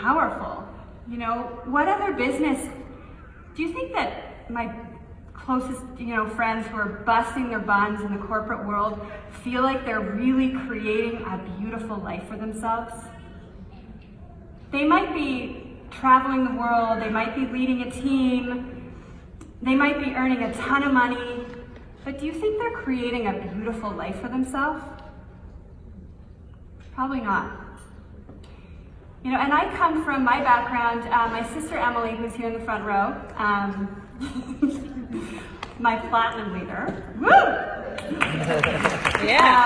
powerful. You know, what other business, do you think that my closest, friends who are busting their buns in the corporate world feel like they're really creating a beautiful life for themselves? They might be traveling the world, they might be leading a team, they might be earning a ton of money, but do you think they're creating a beautiful life for themselves? Probably not. You know, and I come from my background, my sister Emily, who's here in the front row, my platinum leader, woo! Yeah.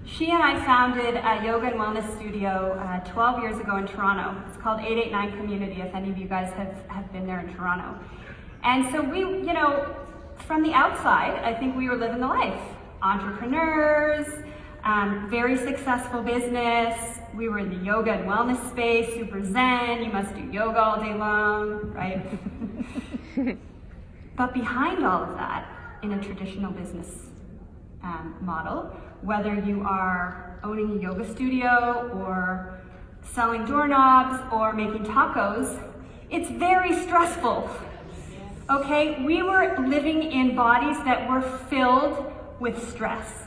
She and I founded a yoga and wellness studio 12 years ago in Toronto. It's called 889 Community, if any of you guys have been there in Toronto. And so we, from the outside, I think we were living the life. Entrepreneurs, very successful business. We were in the yoga and wellness space, super zen. You must do yoga all day long, right? But behind all of that, in a traditional business model, whether you are owning a yoga studio or selling doorknobs or making tacos, it's very stressful. Okay, we were living in bodies that were filled with stress.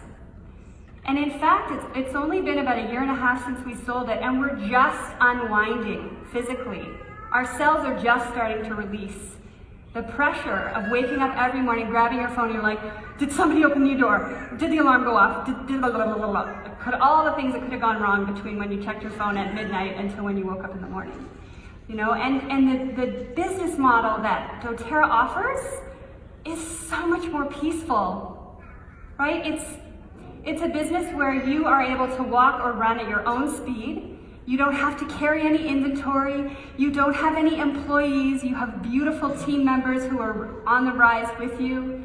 And in fact, it's only been about 1.5 years since we sold it, and we're just unwinding physically. Our cells are just starting to release. The pressure of waking up every morning, grabbing your phone, you're like, did somebody open the door? Did the alarm go off? Could all the things that could have gone wrong between when you checked your phone at midnight until when you woke up in the morning. And the business model that doTERRA offers is so much more peaceful, right? It's a business where you are able to walk or run at your own speed. You don't have to carry any inventory. You don't have any employees. You have beautiful team members who are on the rise with you.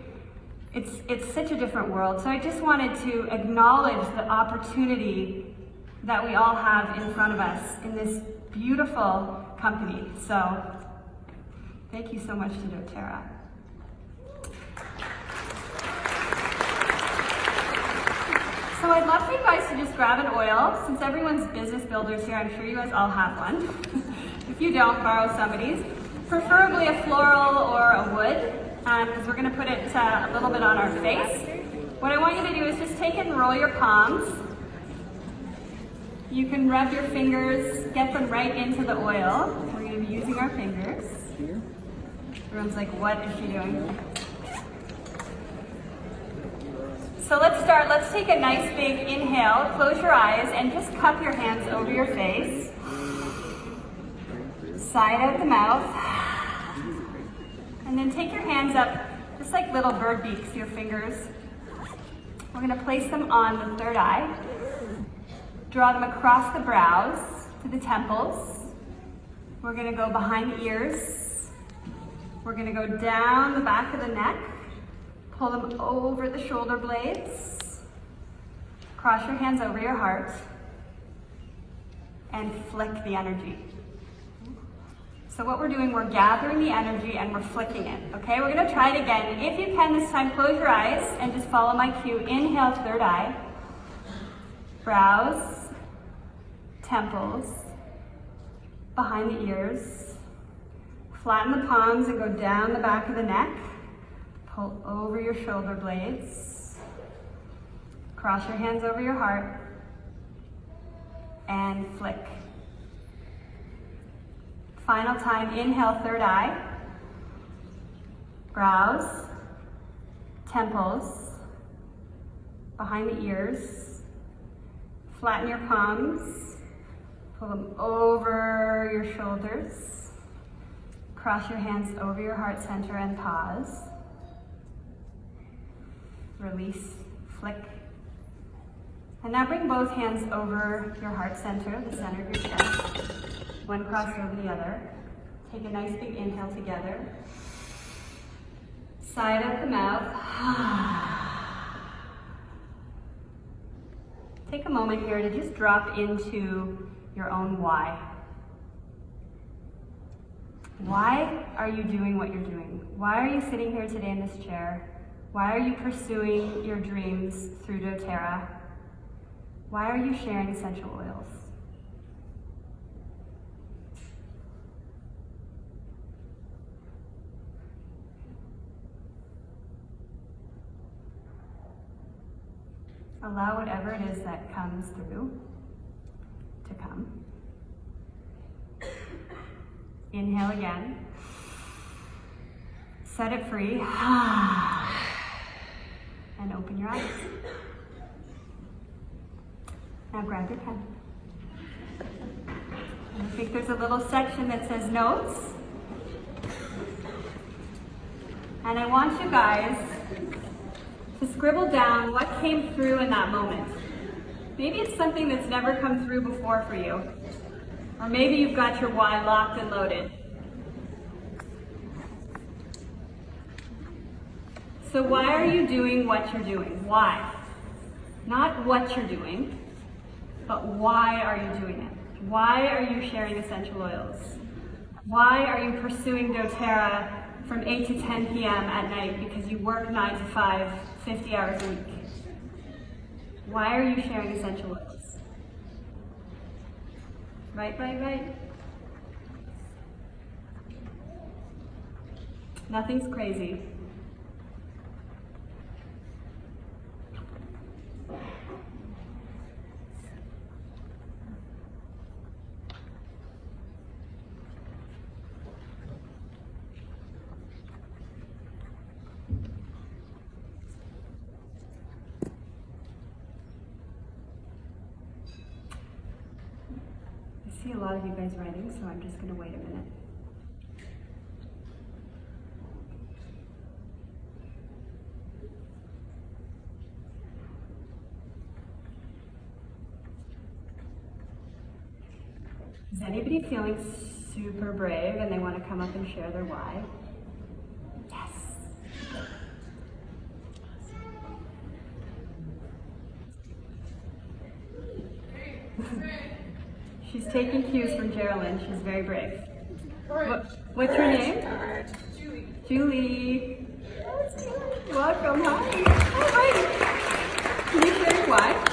It's such a different world. So I just wanted to acknowledge the opportunity that we all have in front of us in this beautiful company. So thank you so much to doTERRA. So I'd love for you guys to just grab an oil. Since everyone's business builders here, I'm sure you guys all have one. If you don't, borrow somebody's. Preferably a floral or a wood, because we're going to put it a little bit on our face. What I want you to do is just take it and roll your palms. You can rub your fingers, get them right into the oil. We're going to be using our fingers. Everyone's like, what is she doing? So let's start. Let's take a nice big inhale, close your eyes, and just cup your hands over your face. Side out the mouth. And then take your hands up, just like little bird beaks, your fingers. We're going to place them on the third eye. Draw them across the brows to the temples. We're going to go behind the ears. We're going to go down the back of the neck. Pull them over the shoulder blades. Cross your hands over your heart. And flick the energy. So what we're doing, we're gathering the energy and we're flicking it. Okay, we're going to try it again. If you can this time, close your eyes and just follow my cue. Inhale, third eye. Brows, temples, behind the ears. Flatten the palms and go down the back of the neck. Pull over your shoulder blades. Cross your hands over your heart. And flick. Final time, inhale, third eye. Brows, temples, behind the ears. Flatten your palms. Pull them over your shoulders. Cross your hands over your heart center and pause. Release, flick. And now bring both hands over your heart center, the center of your chest. One crossed over the other. Take a nice big inhale together. Side out the mouth. Take a moment here to just drop into your own why. Why are you doing what you're doing? Why are you sitting here today in this chair? Why are you pursuing your dreams through doTERRA? Why are you sharing essential oils? Allow whatever it is that comes through to come. Inhale again. Set it free. And open your eyes. Now grab your pen. And I think there's a little section that says notes. And I want you guys to scribble down what came through in that moment. Maybe it's something that's never come through before for you. Or maybe you've got your why locked and loaded. So why are you doing what you're doing? Why? Not what you're doing, but why are you doing it? Why are you sharing essential oils? Why are you pursuing doTERRA from 8 to 10 p.m. at night because you work 9 to 5, 50 hours a week? Why are you sharing essential oils? Right. Nothing's crazy. I see a lot of you guys writing, so I'm just going to wait a minute. Is anybody feeling super brave and they want to come up and share their why? Yes. She's taking cues from Geraldine. She's very brave. What's your name? Julie. Julie. Welcome. Hi. Oh, hi. Can you share your why?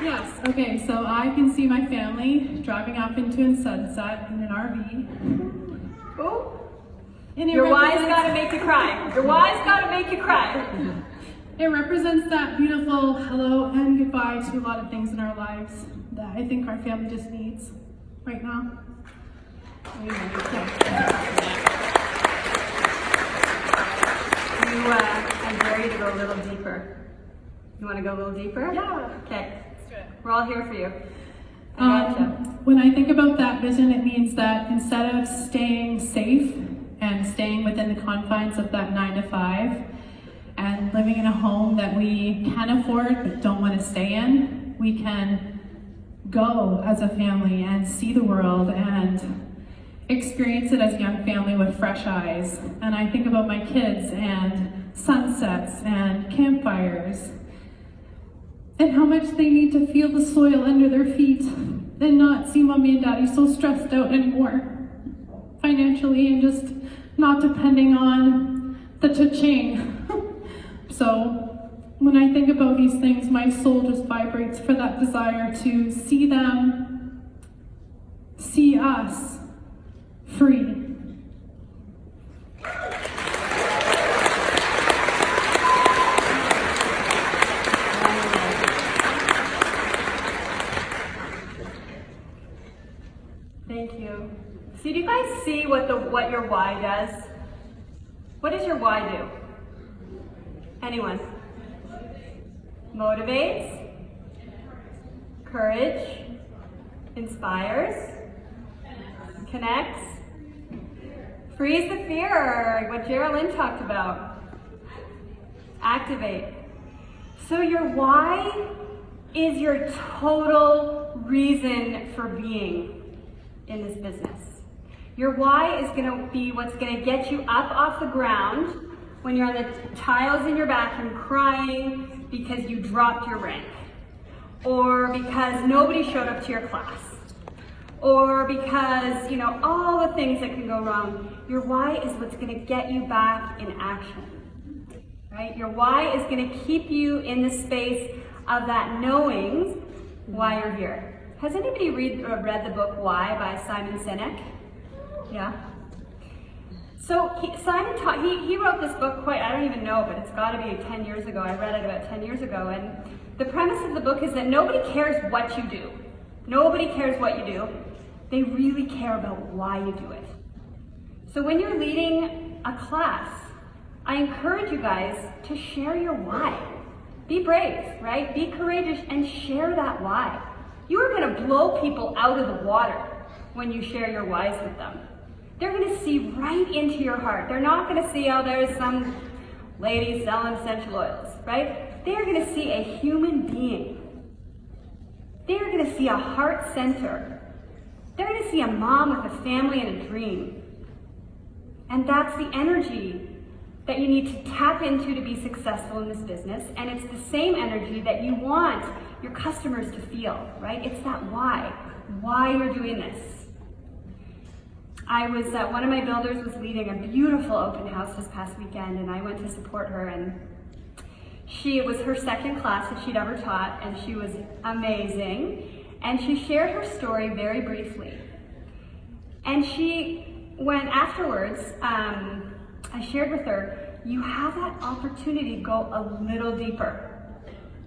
Yes, okay, so I can see my family driving up into a sunset in an RV. Oh. Your why's gotta make you cry. Your why's gotta make you cry. It represents that beautiful hello and goodbye to a lot of things in our lives that I think our family just needs right now. I dare you to go a little deeper. You want to go a little deeper? Yeah. Okay. We're all here for you. I gotcha. When I think about that vision, it means that instead of staying safe and staying within the confines of that 9 to 5 and living in a home that we can afford but don't want to stay in, we can go as a family and see the world and experience it as a young family with fresh eyes. And I think about my kids and sunsets and campfires and how much they need to feel the soil under their feet and not see mommy and daddy so stressed out anymore financially and just not depending on the cha-ching. So when I think about these things, my soul just vibrates for that desire to see them, see us free. Thank you. So do you guys see what your why does? What does your why do? Anyone? Motivates, courage, inspires, connects, frees the fear, what Geraldine talked about, activate. So your why is your total reason for being in this business. Your why is going to be what's going to get you up off the ground when you're on the tiles in your bathroom crying because you dropped your rank, or because nobody showed up to your class, or because, all the things that can go wrong. Your why is what's going to get you back in action, right? Your why is going to keep you in the space of that knowing why you're here. Has anybody read the book Why by Simon Sinek? Yeah? So Simon he wrote this book I don't even know, but it's got to be 10 years ago. I read it about 10 years ago, and The premise of the book is that nobody cares what you do. Nobody cares what you do. They really care about why you do it. So when you're leading a class, I encourage you guys to share your why. Be brave, right? Be courageous and share that why. You are going to blow people out of the water when you share your whys with them. They're going to see right into your heart. They're not going to see, oh, there's some lady selling essential oils, right? They are going to see a human being. They are going to see a heart center. They're going to see a mom with a family and a dream. And that's the energy that you need to tap into to be successful in this business. And it's the same energy that you want your customers to feel, right? It's that why you're doing this. One of my builders was leading a beautiful open house this past weekend, and I went to support her, and it was her second class that she'd ever taught, and she was amazing. And she shared her story very briefly. And when afterwards, I shared with her, you have that opportunity to go a little deeper,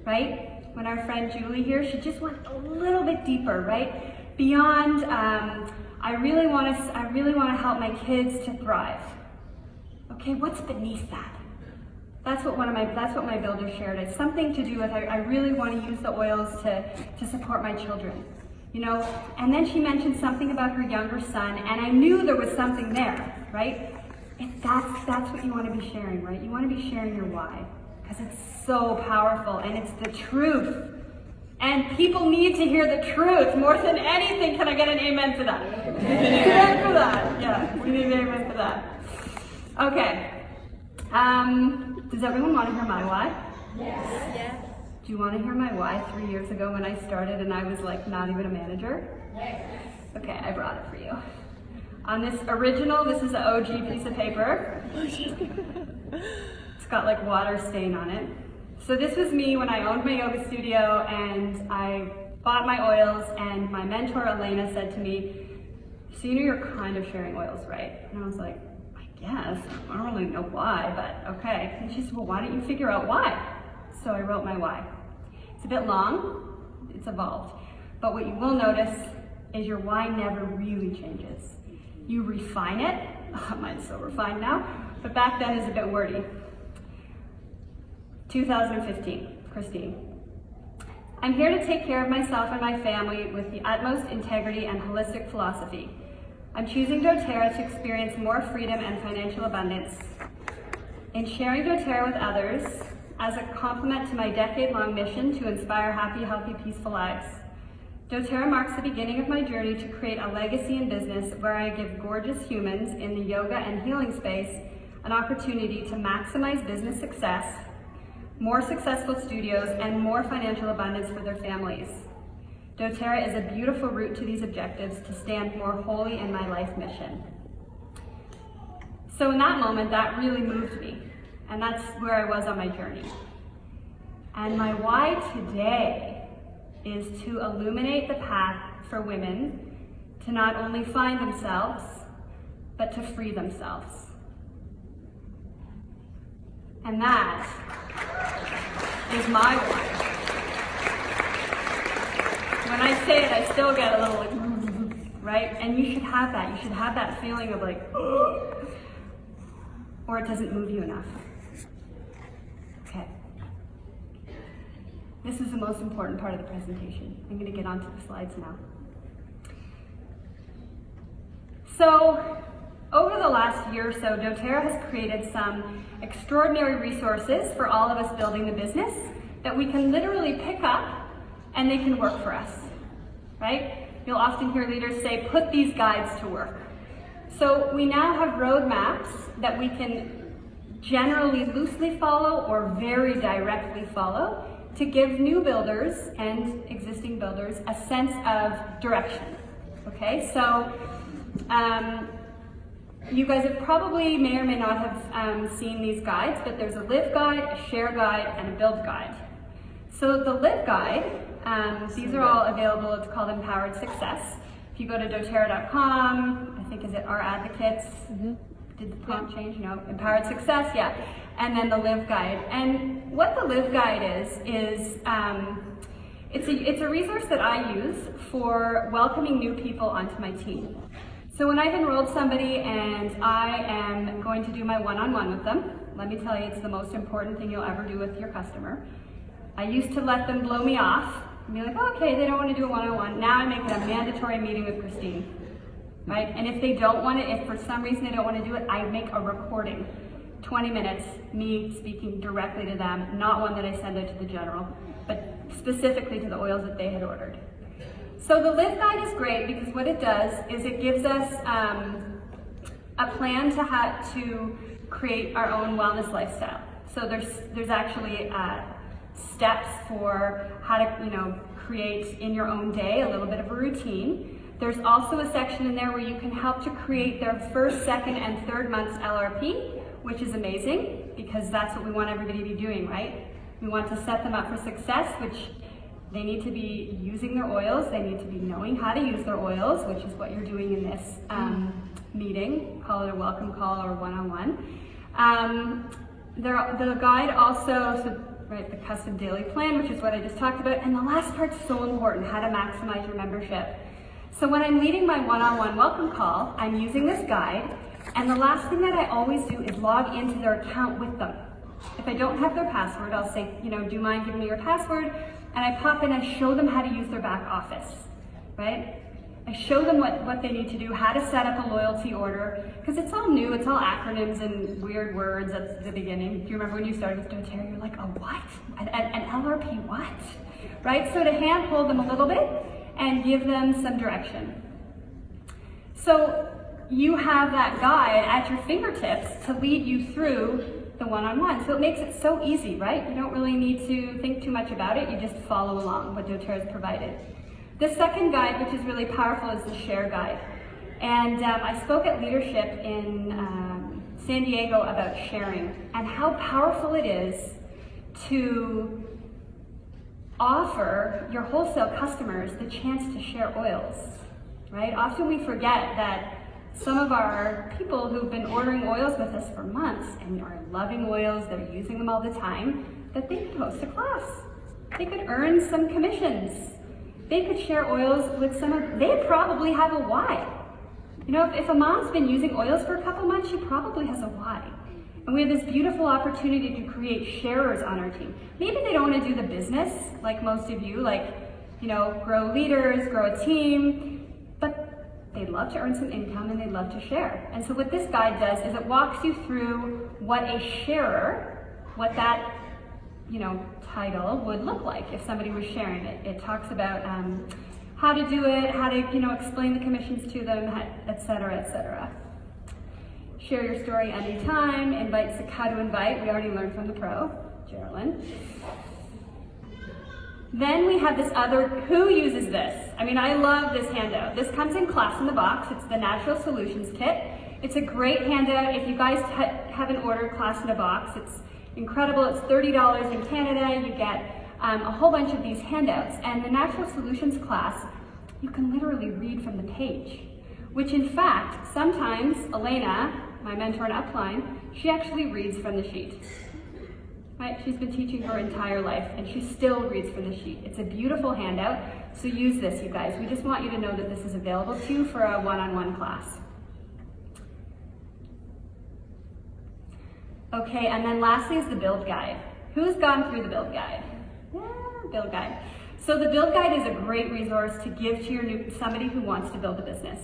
right? When our friend Julie here, she just went a little bit deeper, right? Beyond, I really want to help my kids to thrive. Okay, what's beneath that? That's what my builder shared. It's something to do with, I really want to use the oils to support my children. You know, and then she mentioned something about her younger son, and I knew there was something there, right? That's what you want to be sharing, right? You want to be sharing your why, because it's so powerful, and it's the truth. And people need to hear the truth more than anything. Can I get an amen to that? Amen for that. Yeah, we need an amen for that. Okay. Does everyone want to hear my why? Yes. Yes. Do you want to hear my why 3 years ago when I started and I was like not even a manager? Yes. Okay, I brought it for you. On this original, this is an OG piece of paper. It's got like water stain on it. So this was me when I owned my yoga studio and I bought my oils, and my mentor Elena said to me, so you know you're kind of sharing oils, right? And I was like, I guess. I don't really know why, but okay. And she said, well, why don't you figure out why? So I wrote my why. It's a bit long, it's evolved. But what you will notice is your why never really changes. You refine it. Oh, mine's so refined now, but back then is a bit wordy. 2015, Christine. I'm here to take care of myself and my family with the utmost integrity and holistic philosophy. I'm choosing doTERRA to experience more freedom and financial abundance. In sharing doTERRA with others, as a complement to my decade-long mission to inspire happy, healthy, peaceful lives, doTERRA marks the beginning of my journey to create a legacy in business where I give gorgeous humans in the yoga and healing space an opportunity to maximize business success, more successful studios, and more financial abundance for their families. doTERRA is a beautiful route to these objectives to stand more wholly in my life mission. So in that moment, that really moved me, and that's where I was on my journey. And my why today is to illuminate the path for women to not only find themselves, but to free themselves. And that is my why. When I say it, I still get a little like, right? And you should have that. You should have that feeling of like, or it doesn't move you enough. Okay. This is the most important part of the presentation. I'm going to get onto the slides now. So, over the last year or so, doTERRA has created some extraordinary resources for all of us building the business that we can literally pick up and they can work for us, right? You'll often hear leaders say, put these guides to work. So we now have roadmaps that we can generally loosely follow or very directly follow to give new builders and existing builders a sense of direction, okay? So, you guys have probably may or may not have seen these guides, but there's a live guide, a share guide, and a build guide. So the live guide, these are all available. It's called Empowered Success. If you go to doTERRA.com, I think is it Our Advocates, Did the prompt change? No. Empowered success, yeah. And then the live guide. And what the live guide is it's a resource that I use for welcoming new people onto my team. So when I've enrolled somebody and I am going to do my one-on-one with them, let me tell you, it's the most important thing you'll ever do with your customer. I used to let them blow me off and be like, oh, okay, they don't want to do a one-on-one. Now I make it a mandatory meeting with Christine, right? And if they don't want it, if for some reason they don't want to do it, I make a recording, 20 minutes, me speaking directly to them, not one that I send out to the general, but specifically to the oils that they had ordered. So the Live Guide is great because what it does is it gives us a plan to create our own wellness lifestyle. So there's actually steps for how to create in your own day a little bit of a routine. There's also a section in there where you can help to create their first, second, and third month's LRP, which is amazing because that's what we want everybody to be doing, right? We want to set them up for success, which they need to be using their oils, they need to be knowing how to use their oils, which is what you're doing in this meeting. Call it a welcome call or one-on-one. The guide also, the custom daily plan, which is what I just talked about. And the last part's so important, how to maximize your membership. So when I'm leading my one-on-one welcome call, I'm using this guide. And the last thing that I always do is log into their account with them. If I don't have their password, I'll say, do you mind giving me your password? And I pop in and show them how to use their back office, right? I show them what they need to do, how to set up a loyalty order, because it's all new, it's all acronyms and weird words at the beginning. Do you remember when you started with doTERRA, you're like, a what? An LRP what? Right? So to hand hold them a little bit and give them some direction. So you have that guide at your fingertips to lead you through the one-on-one. So it makes it so easy, right? You don't really need to think too much about it. You just follow along what doTERRA has provided. The second guide, which is really powerful, is the share guide. And I spoke at leadership in San Diego about sharing and how powerful it is to offer your wholesale customers the chance to share oils, right? Often we forget that some of our people who've been ordering oils with us for months and are loving oils, they're using them all the time, that they could host a class. They could earn some commissions. They could share oils with they probably have a why. If a mom's been using oils for a couple months, she probably has a why. And we have this beautiful opportunity to create sharers on our team. Maybe they don't want to do the business like most of you, grow leaders, grow a team, but they'd love to earn some income and they'd love to share. And so what this guide does is it walks you through what a sharer, what that title would look like if somebody was sharing it. It talks about how to do it, how to explain the commissions to them, et cetera, et cetera. Share your story anytime, how to invite. We already learned from the pro, Geraldine. Then we have this other, who uses this? I love this handout. This comes in Class in the Box. It's the Natural Solutions Kit. It's a great handout. If you guys haven't ordered Class in a Box, it's incredible. It's $30 in Canada. You get a whole bunch of these handouts. And the Natural Solutions class, you can literally read from the page, which in fact, sometimes Elena, my mentor in Upline, she actually reads from the sheet. Right? She's been teaching her entire life and she still reads from the sheet. It's a beautiful handout, so use this, you guys. We just want you to know that this is available to you for a one-on-one class. Okay, and then lastly is the build guide. Who's gone through the build guide? Yeah, build guide. So the build guide is a great resource to give to somebody who wants to build a business.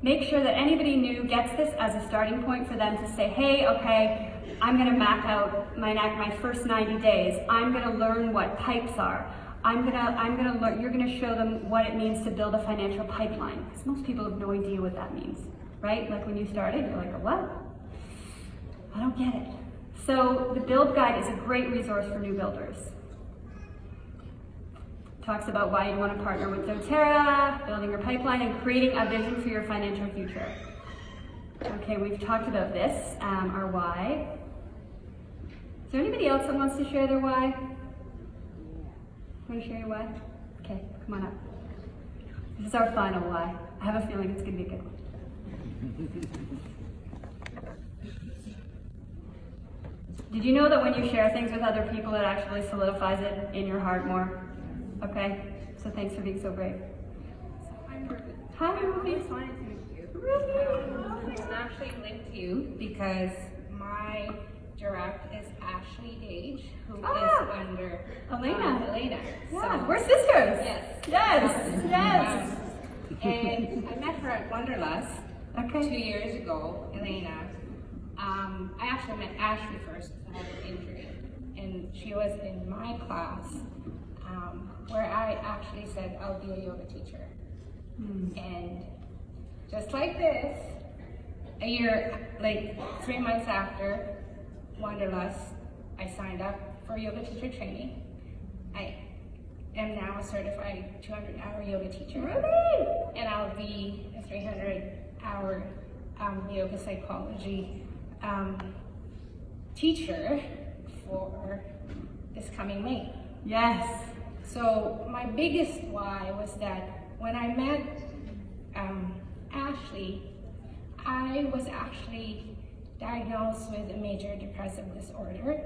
Make sure that anybody new gets this as a starting point for them to say, hey, okay, I'm gonna map out my first 90 days. I'm gonna learn what pipes are. I'm gonna learn, you're gonna show them what it means to build a financial pipeline. Because most people have no idea what that means, right? Like when you started, you're like, what? I don't get it. So the build guide is a great resource for new builders. Talks about why you want to partner with doTERRA, building your pipeline, and creating a vision for your financial future. Okay, we've talked about this, our why. Is there anybody else that wants to share their why? Want to share your why? Okay, come on up. This is our final why. I have a feeling it's going to be a good one. Did you know that when you share things with other people, it actually solidifies it in your heart more? Okay, so thanks for being so brave. I'm Ruby. Hi, I Ruby. always wanted to meet you. Ruby. I'm actually linked to you because my direct is Ashley Gage, who is under Elena. Elena. Yeah, we're sisters. Yes. Yes, yes. And I met her at Wanderlust 2 Okay. years ago, Elena. I actually met Ashley first because I had an injury, and she was in my class where I actually said I'll be a yoga teacher. And just like this, a year, like 3 months after Wanderlust, I signed up for yoga teacher training. I am now a certified 200-hour yoga teacher. Ruby. And I'll be a 300-hour yoga psychology teacher for this coming May. Yes. So my biggest why was that when I met Ashley, I was actually diagnosed with a major depressive disorder.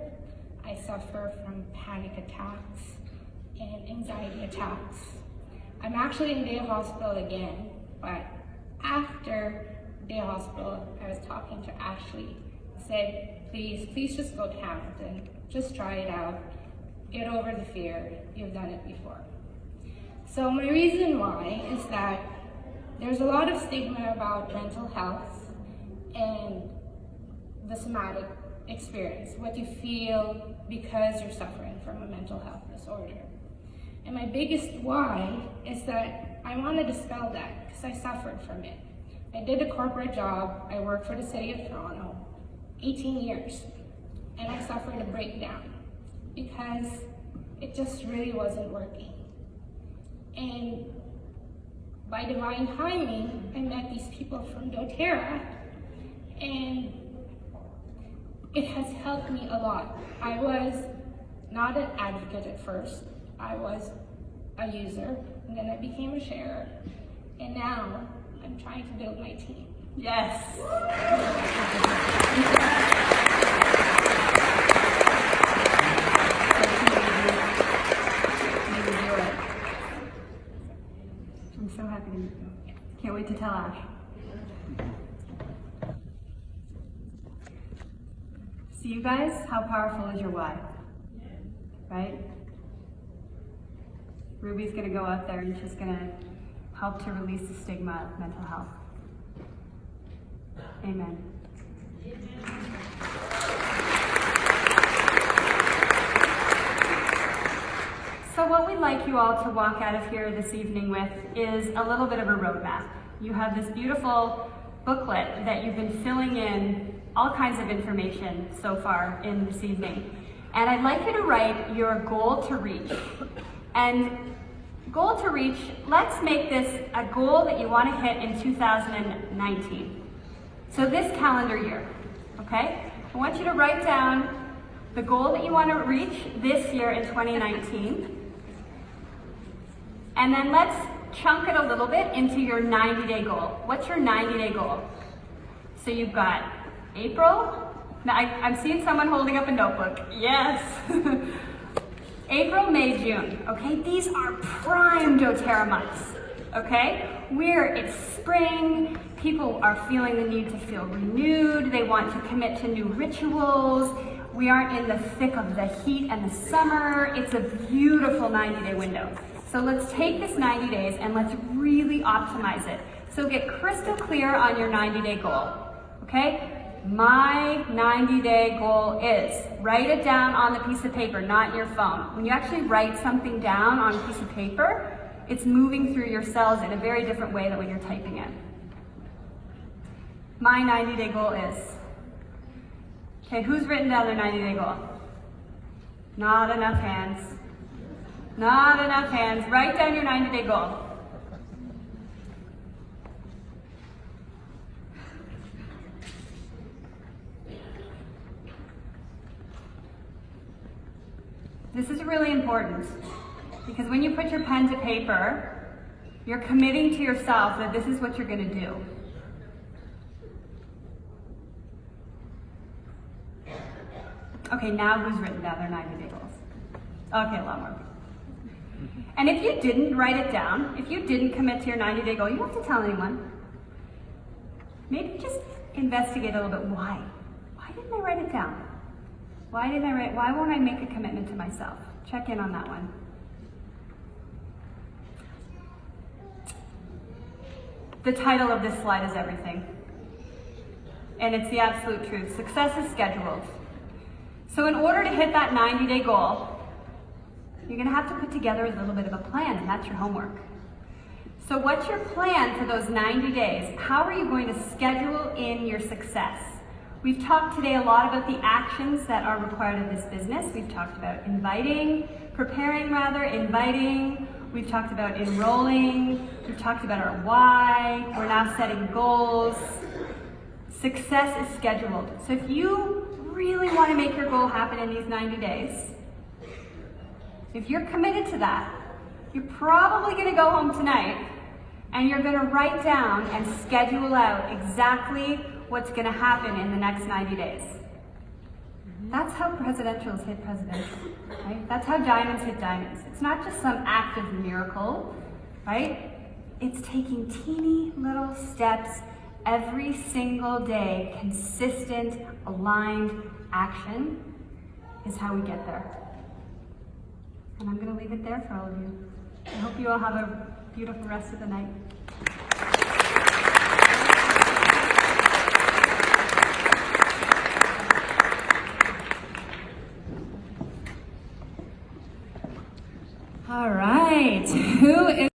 I suffer from panic attacks and anxiety attacks. I'm actually in day hospital again, but after day hospital, I was talking to Ashley. I said, please just go to Hamilton. Just try it out. Get over the fear. You've done it before. So my reason why is that there's a lot of stigma about mental health and the somatic experience, what you feel because you're suffering from a mental health disorder. And my biggest why is that I want to dispel that because I suffered from it. I did a corporate job. I worked for the city of Toronto, 18 years, and I suffered a breakdown because it just really wasn't working. And by divine timing, I met these people from doTERRA, and it has helped me a lot. I was not an advocate at first. I was a user, and then I became a sharer, and now I'm trying to build my team. Yes. I'm so happy to meet you. Can't wait to tell Ash. See, you guys, how powerful is your why? Right? Ruby's gonna go out there and she's gonna help to release the stigma of mental health. Amen. So what we'd like you all to walk out of here this evening with is a little bit of a roadmap. You have this beautiful booklet that you've been filling in all kinds of information so far in this evening. And I'd like you to write your goal to reach. And goal to reach, let's make this a goal that you want to hit in 2019. So this calendar year, okay? I want you to write down the goal that you want to reach this year in 2019. And then let's chunk it a little bit into your 90-day goal. What's your 90-day goal? So you've got April. Now I'm seeing someone holding up a notebook. Yes. April, May, June. Okay, these are prime doTERRA months. Okay, it's spring. People are feeling the need to feel renewed. They want to commit to new rituals. We aren't in the thick of the heat and the summer. It's a beautiful 90-day window. So let's take this 90 days and let's really optimize it. So get crystal clear on your 90-day goal, okay? My 90-day goal is, write it down on the piece of paper, not your phone. When you actually write something down on a piece of paper, it's moving through your cells in a very different way than when you're typing it. My 90-day goal is, okay, who's written down their 90-day goal? Not enough hands. Not enough hands. Write down your 90-day goal. This is really important because when you put your pen to paper, you're committing to yourself that this is what you're going to do. Okay, now who's written down their 90-day goals? Okay, a lot more people. And if you didn't write it down, if you didn't commit to your 90-day goal, you don't have to tell anyone. Maybe just investigate a little bit why. Why didn't I write it down? Why won't I make a commitment to myself? Check in on that one. The title of this slide is everything. And it's the absolute truth. Success is scheduled. So in order to hit that 90-day goal, you're going to have to put together a little bit of a plan, and that's your homework. So what's your plan for those 90 days? How are you going to schedule in your success? We've talked today a lot about the actions that are required of this business. We've talked about preparing, inviting. We've talked about enrolling. We've talked about our why. We're now setting goals. Success is scheduled. So if you really want to make your goal happen in these 90 days, if you're committed to that, you're probably going to go home tonight and you're going to write down and schedule out exactly what's going to happen in the next 90 days. That's how presidentials hit presidential, right? That's how diamonds hit diamonds. It's not just some act of miracle, right? It's taking teeny little steps every single day. Consistent, aligned action is how we get there. And I'm going to leave it there for all of you. I hope you all have a beautiful rest of the night.